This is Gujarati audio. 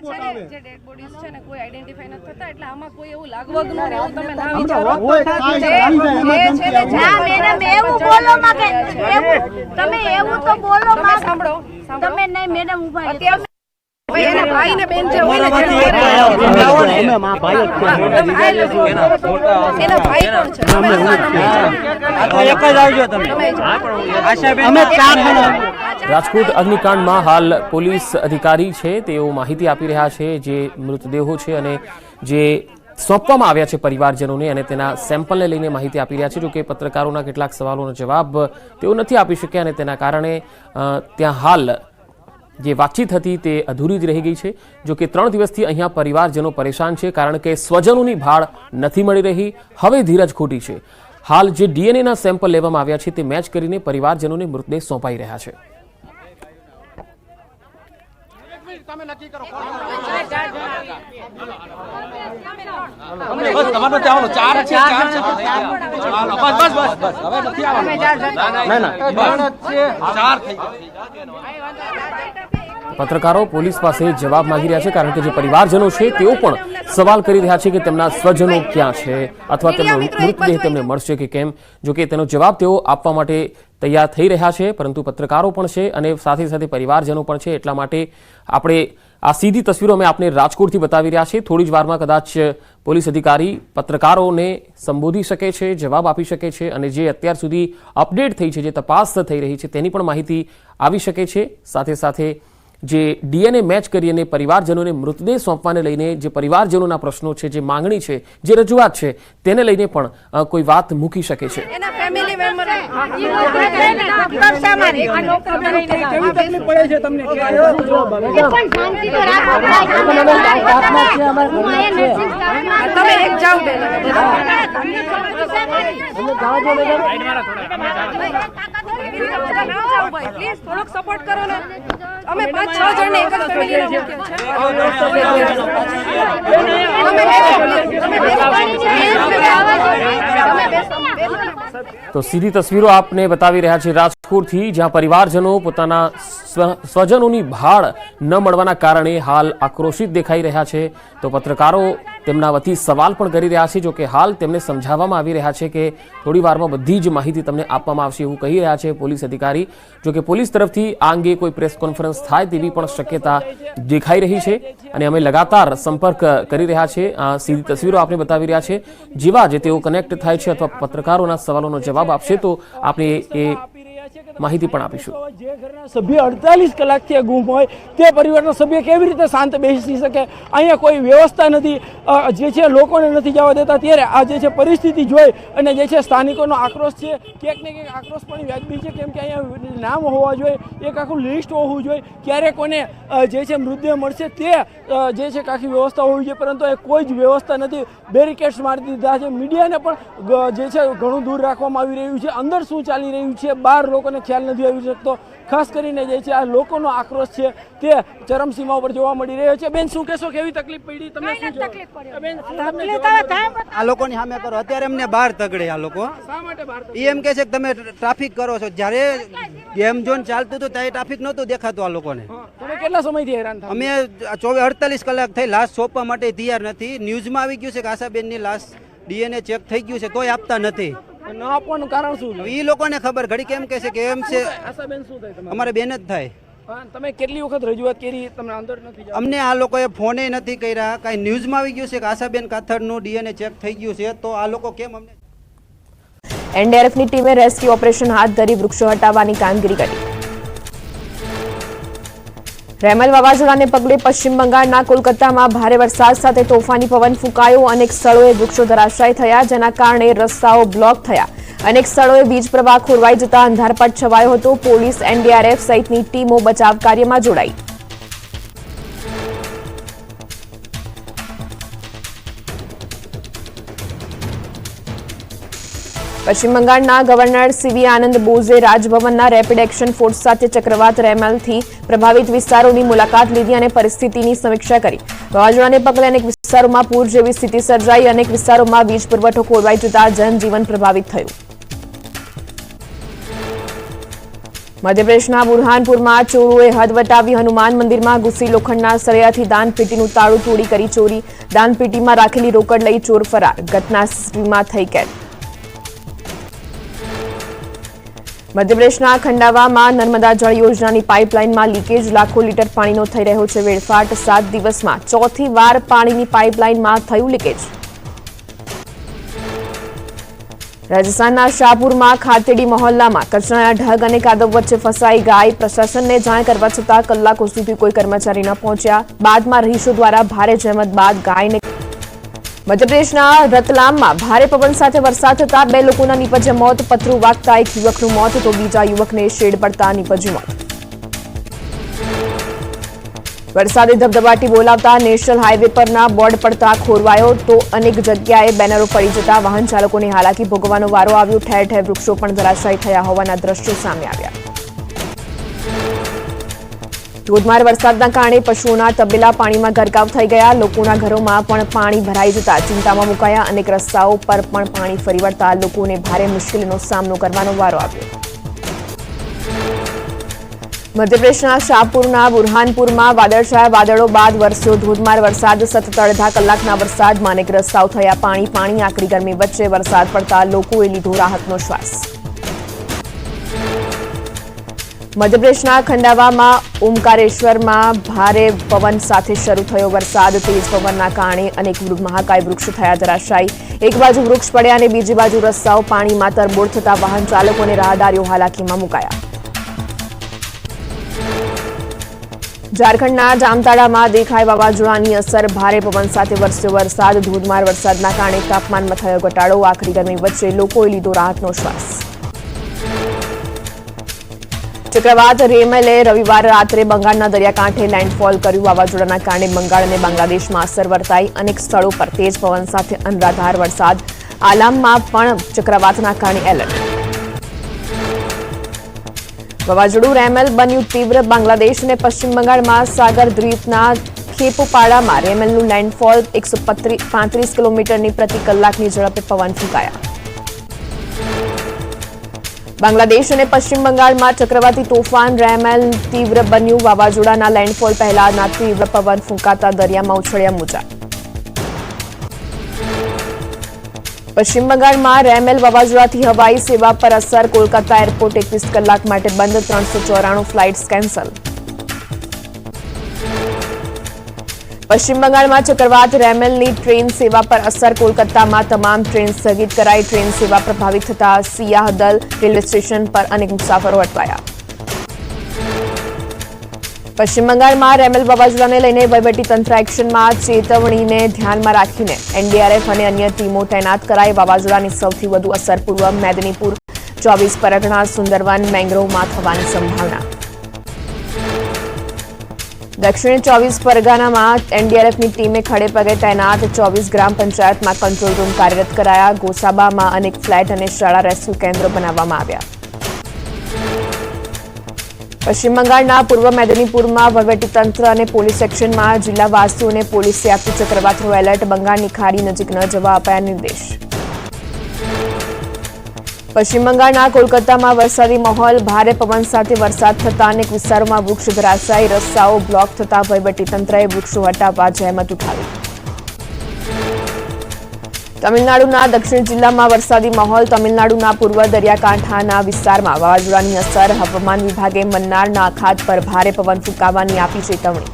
જે ડેડ બોડીઝ છે ને કોઈ આઈડેન્ટિફાઈ નથી થતા, એટલે આમાં કોઈ એવું લાગવગનું ને એવું તમે ના વિચારો. મેડમ એવું બોલો માં કે તમે એવું તો બોલો માં. સાંભળો તમે નહીં મેડમ ઉભા અત્યારે એના ભાઈ ને બેન જે હોય ને એના ભાઈ કોણ છે? રાજકોટ અગ્નિકાંડમાં હાલ પોલીસ અધિકારી છે તેઓ માહિતી આપી રહ્યા છે જે મૃતદેહો છે અને જે સોંપવામાં આવ્યા છે પરિવારજનોને અને તેના સેમ્પલને લઈને માહિતી આપી રહ્યા છે. જો કે પત્રકારોના કેટલાક સવાલોનો જવાબ તેઓ નથી આપી શક્યા અને તેના કારણે ત્યાં હાલ જે વાતચીત હતી તે અધૂરી જ રહી ગઈ છે. જો કે 3 દિવસથી અહીંયા પરિવારજનો પરેશાન છે કારણ કે સ્વજનોની ભાળ નથી મળી રહી. હવે ધીરજ ખોટી છે. હાલ જે ડીએનએના સેમ્પલ લેવામાં આવ્યા છે તે મેચ કરીને પરિવારજનોને મૃતદેહ સોંપાઈ રહ્યા છે. પત્રકારો પોલીસ પાસે જવાબ માંગી રહ્યા છે કારણ કે જે પરિવારજનો છે તેઓ પણ સવાલ કરી રહ્યા છે કે તેમના સ્વજનો ક્યાં છે અથવા તેમનો મૃતદેહ તેમને મળશે કે કેમ. જો કે તેનો જવાબ તેઓ આપવા માટે તૈયાર થઈ રહ્યા છે, પરંતુ પત્રકારો પણ છે અને સાથે સાથે પરિવારજનો પણ છે. એટલા માટે આપણે આ સીધી તસવીરો અમે આપને રાજકોટથી બતાવી રહ્યા છીએ. થોડી જ વારમાં કદાચ પોલીસ અધિકારી પત્રકારોને સંબોધી શકે છે, જવાબ આપી શકે છે અને જે અત્યાર સુધી અપડેટ થઈ છે, જે તપાસ થઈ રહી છે તેની પણ માહિતી આવી શકે છે. સાથે સાથે જે ડીએનએ મેચ કરી અને પરિવારજનોને મૃતદેહ સોંપવાને લઈને જે પરિવારજનોના પ્રશ્નો છે, જે માંગણી છે, જે રજૂઆત છે તેને લઈને પણ કોઈ વાત મૂકી શકે છે. થોડોક સપોર્ટ કરો ને. અમે 5-6 જણને એક જ ફેમિલીને તો સીધી તસવીરો આપને બતાવી રહ્યા છે રાજકોટથી, જ્યાં પરિવારજનો પોતાના સ્વજનોની ભાળ ન મળવાના કારણે હાલ આક્રોશિત દેખાઈ રહ્યા છે. તો પત્રકારો તેમના વતી સવાલ પણ કરી રહ્યા છે. જો કે હાલ તેમને સમજાવવામાં આવી રહ્યા છે કે થોડી વારમાં બધી જ માહિતી તમને આપવામાં આવશે એવું કહી રહ્યા છે પોલીસ અધિકારી. જો કે પોલીસ તરફથી આ અંગે કોઈ પ્રેસ કોન્ફરન્સ થાય તેવી પણ શક્યતા દેખાઈ રહી છે અને અમે લગાતાર સંપર્ક કરી રહ્યા છે. સીધી તસવીરો આપને બતાવી રહ્યા છે. જેવા જે તેઓ કનેક્ટ થાય છે અથવા પત્રકારોના સવાલોનો જવાબ આપશે તો આપણે એ માહિતી પણ આપીશું. જે ઘરના સભ્ય 48 કલાકથી ગુમ હોય તે પરિવારના સભ્ય કેવી રીતે શાંત બેસી શકે? અહીંયા કોઈ વ્યવસ્થા નથી, જે છે લોકોને નથી જવા દેતા. ત્યારે આ જે છે પરિસ્થિતિ જોઈ અને જે છે સ્થાનિકોનો આક્રોશ છે, ક્યાંક ને ક્યાંક આક્રોશ પણ વ્યાજબી છે, કેમ કે અહીંયા નામ હોવા જોઈએ, એક આખું લિસ્ટ હોવું જોઈએ, ક્યારે કોને જે છે મૃતદેહ મળશે તે જે છે આખી વ્યવસ્થા હોવી જોઈએ, પરંતુ એ કોઈ જ વ્યવસ્થા નથી. બેરિકેડ્સ મારી દીધા છે. મીડિયાને પણ જે છે ઘણું દૂર રાખવામાં આવી રહ્યું છે. અંદર શું ચાલી રહ્યું છે બહાર લોકોને ખ્યાલ નથી આવી શકતો. ખાસ કરીને જે છે આ લોકોનો આક્રોશ છે તે ચરમસીમા ઉપર જોવા મળી રહ્યો છે. બેન શું કહેશો, કેવી તકલીફ પડી તમને? આ લોકોની સામે કરો. અત્યારે અમને બહાર તગડે આ લોકો. એમ કે છે કે તમે ટ્રાફિક કરો છો. જ્યારે ગેમ ઝોન ચાલતું હતું ત્યારે ટ્રાફિક નહોતું દેખાતું આ લોકોને. તમે કેટલા સમયથી હેરાન થાવ? અમે 48 કલાક થઈ લાશ સોંપવા માટે તૈયાર નથી. ન્યૂઝમાં આવી ગયું છે કે આશાબેનની લાશ ડીએનએ ચેક થઈ ગયું છે તોય આપતા નથી. ન આપવાનું કારણ શું? એ લોકોને ખબર. ઘડી કેમ કે છે કે એમ છે આશાબેન શું થાય તમારે? અમારે બેન જ થાય. તમે કેટલી વખત રજૂઆત કરી? તમને અંદર નથી જવા? અમને આ લોકોએ ફોને નથી કર્યા. કાંઈ ન્યૂઝમાં આવી ગયું છે કે આશાબેન કાથડનું ડીએનએ ચેક થઈ ગયું છે તો આ લોકો કેમ અમને? એનડીઆરએફની ટીમે રેસ્ક્યુ ઓપરેશન હાથ ધરી વૃક્ષો હટાવવાની કામગીરી કરી. રેમલ વાવાઝોડાને પગલે પશ્ચિમ બંગાળના કોલકાતામાં ભારે વરસાદ સાથે તોફાની પવન ફૂંકાયો. અનેક સ્થળોએ વૃક્ષો ધરાશાયી થયા, જેના કારણે રસ્તાઓ બ્લોક થયા. અનેક સ્થળોએ વીજ પ્રવાહ ખોરવાઈ જતા અંધારપટ છવાયો હતો. પોલીસ, એનડીઆરએફ સહિતની ટીમો બચાવ કાર્યમાં જોડાઈ. પશ્ચિમ બંગાળના ગવર્નર સીવી આનંદ બોઝે રાજભવનના રેપિડ એક્શન ફોર્સ સાથે ચક્રવાત રેમલથી પ્રભાવિત વિસ્તારોની મુલાકાત લીધી અને પરિસ્થિતિની સમીક્ષા કરી. વાવાઝોડાને પગલે અનેક વિસ્તારોમાં પૂર જેવી સ્થિતિ સર્જાઈ. અનેક વિસ્તારોમાં વીજ પુરવઠો ખોરવાઈ જતા જનજીવન પ્રભાવિત થયું. મધ્યપ્રદેશના બુરહાનપુરમાં ચોરોએ હદ વટાવી હનુમાન મંદિરમાં ઘૂસી લોખંડના સળિયાથી દાનપેટીનું તાળું તોડી કરી ચોરી. દાનપેટીમાં રાખેલી રોકડ લઈ ચોર ફરાર. ઘટના સીસીટીવીમાં થઈ કેદ. મધ્યપ્રદેશના ખંડાવામાં નર્મદા જળ યોજનાની પાઇપલાઇનમાં લીકેજ. લાખો લીટર પાણીનો થઈ રહ્યો છે વેડફાટ. 7 દિવસમાં ચોથી વાર પાણીની પાઇપલાઇનમાં થયું લીકેજ. રાજસ્થાનના શાહપુરમાં ખાતેડી મહોલ્લામાં કચરાના ઢગ અને કાદવ વચ્ચે ફસાઈ ગાય. પ્રશાસનને જાણ કરવા છતાં કલાકો સુધી કોઈ કર્મચારી ન પહોંચ્યા. બાદમાં રહીશો દ્વારા ભારે જહેમત બાદ ગાયને. મધ્યપ્રદેશના રતલામમાં ભારે પવન સાથે વરસાદ થતા 2 લોકોના નીપજ્યા મોત. પથરું વાગતા એક યુવકનું મોત તો બીજા યુવકને શેડ પડતા નીપજ્યું મોત. વરસાદે ધબધબાટી બોલાવતા નેશનલ હાઈવે પરના બોર્ડ પડતા ખોરવાયો તો અનેક જગ્યાએ બેનરો પડી જતા વાહન ચાલકોને હાલાકી ભોગવવાનો વારો આવ્યો. ઠેર ઠેર વૃક્ષો પણ ધરાશાયી થયા હોવાના દ્રશ્યો સામે આવ્યા. ધોધમાર વરસાદના કારણે પશુઓના તબેલા પાણીમાં ગરકાવ થઈ ગયા. લોકોના ઘરોમાં પણ પાણી ભરાઈ જતા ચિંતામાં મુકાયા. અનેક રસ્તાઓ પર પણ પાણી ફરી વળતા લોકોને ભારે મુશ્કેલીનો સામનો કરવાનો વારો આવ્યો. મધ્યપ્રદેશના શાહપુરના બુરહાનપુરમાં વાદળછાયા વાદળો બાદ વરસ્યો ધોધમાર વરસાદ. સતત અડધા કલાકના વરસાદમાં અનેક રસ્તાઓ થયા પાણી. આકરી ગરમી વચ્ચે વરસાદ પડતા લોકોએ લીધો રાહતનો શ્વાસ. મધ્યપ્રદેશના ખંડાવામાં ઓમકારેશ્વરમાં ભારે પવન સાથે શરૂ થયો વરસાદ. તેજ પવનના કારણે અનેક મહાકાય વૃક્ષ થયા ધરાશાયી. એક બાજુ વૃક્ષ પડ્યા અને બીજી બાજુ રસ્તાઓ પાણીમાં તરબોળ થતા વાહન ચાલકો અને રાહદારીઓ હાલાકીમાં મુકાયા. ઝારખંડના જામતાડામાં દેખાય વાવાઝોડાની અસર. ભારે પવન સાથે વરસ્યો વરસાદ. ધોધમાર વરસાદના કારણે તાપમાનમાં થયો ઘટાડો. આકરી ગરમી વચ્ચે લોકોએ લીધો રાહતનો શ્વાસ. ચક્રવાત રેમેલે રવિવાર રાત્રે બંગાળના દરિયાકાંઠે લેન્ડફોલ કર્યું. વાવાઝોડાના કારણે બંગાળ અને બાંગ્લાદેશમાં અસર વર્તાઈ. અનેક સ્થળો પર તેજ પવન સાથે અનરાધાર વરસાદ. આલામમાં પણ ચક્રવાતના કારણે એલર્ટ. વાવાઝોડું રેમેલ બન્યું તીવ્ર. બાંગ્લાદેશ અને પશ્ચિમ બંગાળમાં સાગર દ્વીપના ખેપોપાડામાં રેમેલનું લેન્ડફોલ. 135 કિલોમીટરની પ્રતિ કલાકની ઝડપે પવન ફૂંકાયા. બાંગ્લાદેશ અને પશ્ચિમ બંગાળમાં ચક્રવાતી તોફાન રેમેલ તીવ્ર બન્યું. વાવાઝોડાના લેન્ડફોલ પહેલાના તીવ્ર પવન ફૂંકાતા દરિયામાં ઉછળ્યા મોજા. પશ્ચિમ બંગાળમાં રેમેલ વાવાઝોડાથી હવાઈ સેવા પર અસર. કોલકાતા એરપોર્ટ 21 કલાક માટે બંધ. 394 ફ્લાઇટ્સ કેન્સલ. પશ્ચિમ બંગાળમાં ચક્રવાત રેમેલની ટ્રેન સેવા પર અસર. કોલકાતામાં તમામ ટ્રેન સ્થગિત કરાઈ. ટ્રેન સેવા પ્રભાવિત થતા સિયાહદલ રેલવે સ્ટેશન પર અનેક મુસાફરો અટવાયા. પશ્ચિમ બંગાળમાં રેમેલ વાવાઝોડાને લઈને વહીવટીતંત્ર એક્શનમાં. ચેતવણીને ધ્યાનમાં રાખીને એનડીઆરએફ અને અન્ય ટીમો તૈનાત કરાઈ. વાવાઝોડાની સૌથી વધુ અસર પૂર્વ મેદનીપુર, 24 પરગણા, સુંદરવન, મેંગ્રોવમાં થવાની સંભાવના. દક્ષિણ 24 પરગનામાં એનડીઆરએફની ટીમે ખડેપગે તૈનાત. 24 ગ્રામ પંચાયતમાં કંટ્રોલ રૂમ કાર્યરત કરાયા. ગોસાબામાં અનેક ફ્લેટ અને શાળા રેસ્ક્યુ કેન્દ્રો બનાવવામાં આવ્યા. પશ્ચિમ બંગાળના પૂર્વ મેદનીપુરમાં વહીવટીતંત્ર અને પોલીસ એક્શનમાં. જિલ્લાવાસીઓને પોલીસે આપ્યું ચક્રવાતનું એલર્ટ. બંગાળની ખાડી નજીક ન જવા અપાયા નિર્દેશ. પશ્ચિમ બંગાળના કોલકાતામાં વરસાદી માહોલ. ભારે પવન સાથે વરસાદ થતા અનેક વિસ્તારોમાં વૃક્ષ ધરાશાયી. રસ્તાઓ બ્લોક થતા વહીવટીતંત્રએ વૃક્ષો હટાવવા જહેમત ઉઠાવી. તમિલનાડુના દક્ષિણ જિલ્લામાં વરસાદી માહોલ. તમિલનાડુના પૂર્વ દરિયાકાંઠાના વિસ્તારમાં વાવાઝોડાની અસર. હવામાન વિભાગે મન્નારના અખાત પર ભારે પવન ફૂંકાવાની આપી ચેતવણી.